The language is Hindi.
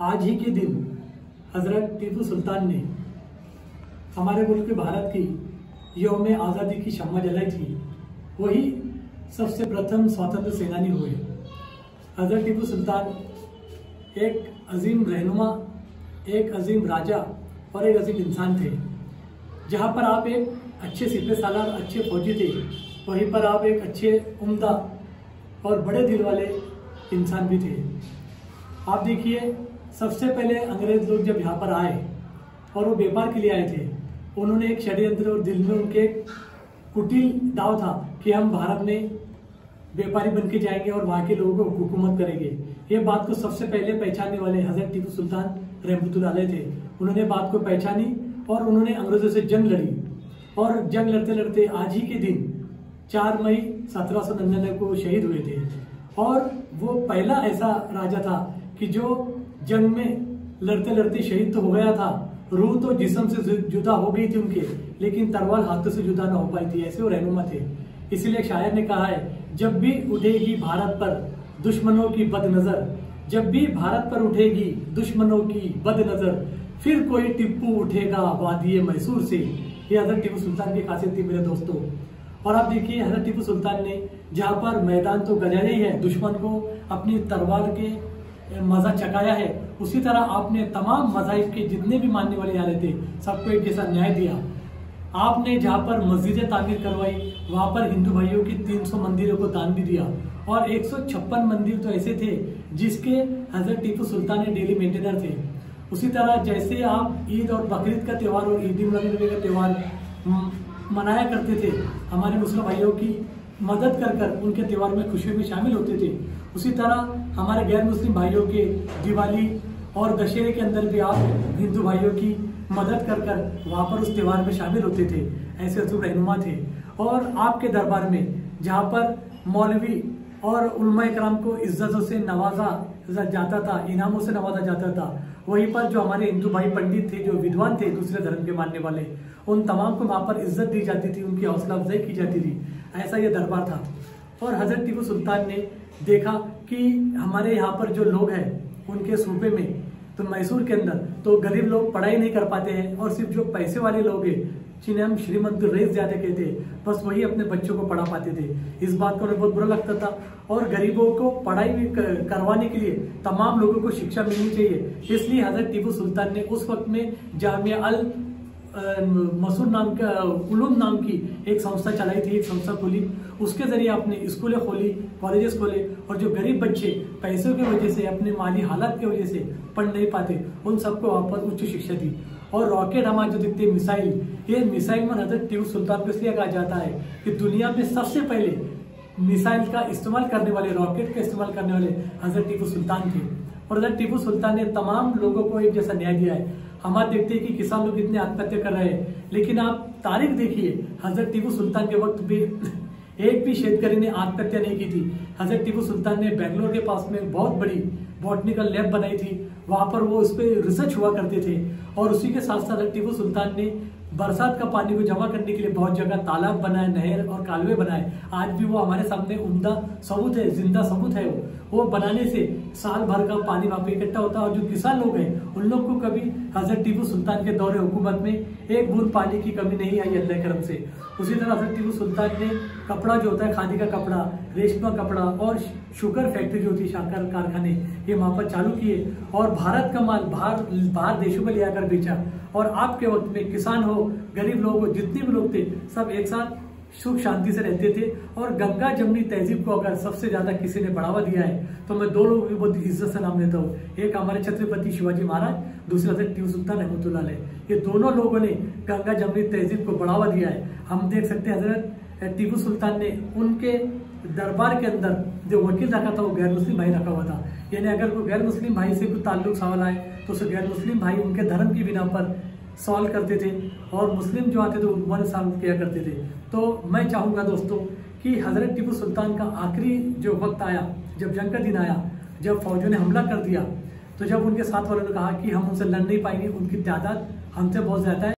आज ही के दिन हजरत टीपू सुल्तान ने हमारे मुल्क भारत की यौम आज़ादी की शम्मा जलाई थी। वही सबसे प्रथम स्वतंत्र सेनानी हुए। हजरत टीपू सुल्तान एक अजीम रहनुमा, एक अजीम राजा और एक अजीम इंसान थे। जहाँ पर आप एक अच्छे सिपह सालार, अच्छे फौजी थे, वहीं पर आप एक अच्छे उम्दा और बड़े दिल वाले इंसान भी थे। आप देखिए, सबसे पहले अंग्रेज लोग जब यहाँ पर आए और वो व्यापार के लिए आए थे, उन्होंने एक षड्यंत्र और दिल में उनके कुटिल दाव था कि हम भारत में व्यापारी बन के जाएंगे और वहाँ के लोगों को हुकूमत करेंगे। ये बात को सबसे पहले पहचानने वाले हजरत टीपू सुल्तान रहमतुल्लाह अलैह थे। उन्होंने बात को पहचानी और उन्होंने अंग्रेजों से जंग लड़ी और जंग लड़ते लड़ते आज ही के दिन 4 मई 1799 को शहीद हुए थे। और वो पहला ऐसा राजा था कि जो जंग में लड़ते लड़ते शहीद तो हो गया था, रूह तो जिस्म से जुदा हो गई थी उनके, लेकिन तलवार हाथों से जुदा ना हो पाई थी। ऐसे वो रहनुमा थे। इसीलिए शायर ने कहा है, जब भी उठेगी भारत पर दुश्मनों की बदनजर, जब भी भारत पर उठेगी दुश्मनों की बदनजर, फिर कोई टिप्पू उठेगा वादिये मैसूर से। ये हजरत टीपू सुल्तान की खासियत थी मेरे दोस्तों। और आप देखिए, हजरत टीपू सुल्तान ने जहाँ पर मैदान तो गजाया ही है, दुश्मन को अपनी तलवार के मजा चकाया है, उसी तरह आपने तमाम मज़ाहिब के जितने भी मानने वाले आ रहे थे सबको एक जैसा न्याय दिया। आपने जहाँ पर मस्जिदें तामीर करवाई, वहाँ पर हिंदू भाइयों की 300 मंदिरों को दान भी दिया। और 156 मंदिर तो ऐसे थे जिसके हजरत टीपू सुल्तान डेली मेंटेनर थे। उसी तरह जैसे आप ईद और बकरीद का त्यौहार और ईद उल अजहा का त्यौहार मनाया करते थे, हमारे मुस्लिम भाइयों की मदद कर कर उनके त्यौहार में खुशियों में शामिल होते थे, उसी तरह हमारे गैर मुस्लिम भाइयों के दिवाली और दशहरे के अंदर भी आप हिंदू भाइयों की मदद कर कर वहाँ पर उस त्यौहार में शामिल होते थे। ऐसे असूल रहनुमा थे। और आपके दरबार में जहाँ पर मौलवी और उलमा इकराम को इज्जतों से नवाजा जाता था, इनामों से नवाजा जाता था, वहीं पर जो हमारे हिंदू भाई पंडित थे, जो विद्वान थे, दूसरे धर्म के मानने वाले, उन तमाम को वहाँ पर इज्जत दी जाती थी, उनकी हौसला अफजाई की जाती थी। ऐसा ये दरबार था। और हजरत टीपू सुल्तान ने देखा कि हमारे यहाँ पर जो लोग हैं उनके सूबे में, तो मैसूर के अंदर तो गरीब लोग पढ़ाई नहीं कर पाते हैं, और सिर्फ जो पैसे वाले लोग हैं, जिन्हें हम श्रीमंत रईस ज्यादा कहते हैं, बस वही अपने बच्चों को पढ़ा पाते थे। इस बात को उन्हें बहुत बुरा लगता था। और गरीबों को पढ़ाई भी करवाने के लिए तमाम लोगों को शिक्षा मिलनी चाहिए। इसलिए हजरत टीपू सुल्तान ने उस वक्त में जामिया अल मसूर नाम का उलूम नाम की एक संस्था चलाई थी, एक संस्था खोली। उसके जरिए आपने स्कूलें खोली, कॉलेजेस खोले, और जो गरीब बच्चे पैसों की वजह से, अपने माली हालात की वजह से पढ़ नहीं पाते, उन सबको वहाँ पर उच्च शिक्षा दी। और रॉकेट हमारे जो दिखते मिसाइल, ये मिसाइल में हजरत टीपू सुल्तान को इसलिए कहा जाता है कि दुनिया में सबसे पहले मिसाइल का इस्तेमाल करने वाले, रॉकेट का इस्तेमाल करने वाले हजरत टीपू सुल्तान थे। और हजरत टीपू सुल्तान ने तमाम लोगों को एक जैसा न्याय दिया है। हम आज देखते हैं कि किसान लोग इतने आत्महत्या कर रहे हैं, लेकिन आप तारीख देखिए, हजरत टीपू सुल्तान के वक्त भी एक भी शेतकरी ने आत्महत्या नहीं की थी। हजरत टीपू सुल्तान ने बेंगलोर के पास में बहुत बड़ी बॉटनिकल लैब बनाई थी, वहां पर वो उस पर रिसर्च हुआ करते थे। और उसी के साथ साथ टीपू सुल्तान ने बरसात का पानी को जमा करने के लिए बहुत जगह तालाब बनाए, नहर और कालवे बनाए। आज भी वो हमारे सामने उम्दा सबूत है, जिंदा सबूत है। वो बनाने से साल भर का पानी वहाँ पे इकट्ठा होता है। और जो किसान लोग हैं, उन लोग को कभी हजरत टीपू सुल्तान के दौरे हुकूमत में एक बूंद पानी की कमी नहीं आई, अल्लाह करम से। उसी तरह हजरत टीपू सुल्तान ने कपड़ा जो होता है, खादी का कपड़ा, रेशमा कपड़ा और शुगर फैक्ट्री जो होती है, शाकर कारखाने, ये वहाँ पर चालू किए और भारत का माल बाहर देशों में ले आकर बेचा। और आपके वक्त में किसान हो, गरीब लोग हो, जितने भी लोग थे, सब एक साथ सुख शांति से रहते थे। और गंगा जमनी तहजीब को अगर सबसे ज्यादा किसी ने बढ़ावा दिया है, तो मैं 2 लोगों की बहुत इज्जत से नाम लेता हूँ। एक हमारे छत्रपति शिवाजी महाराज, दूसरा हजरत टीपू सुल्तान रहमतुल्लाह अलैह। ये दोनों लोगों ने गंगा जमनी तहजीब को बढ़ावा दिया है। हम देख सकते हैं हजरत टीपू सुल्तान ने उनके दरबार के अंदर जो वकील रखा था, वो गैर मुस्लिम भाई रखा हुआ था। यानी अगर कोई गैर मुस्लिम भाई से कोई ताल्लुक सवाल आए, तो उसे गैर मुस्लिम भाई उनके धर्म की बिना पर सॉल्व करते थे, और मुस्लिम जो आते थे उन्होंने सॉल्व किया करते थे। तो मैं चाहूँगा दोस्तों कि हजरत टीपू सुल्तान का आखिरी जो वक्त आया, जब जंग का दिन आया, जब फौजों ने हमला कर दिया, तो जब उनके साथ वालों ने कहा कि हम उनसे लड़ नहीं पाएंगे, उनकी तादाद हमसे बहुत ज़्यादा है।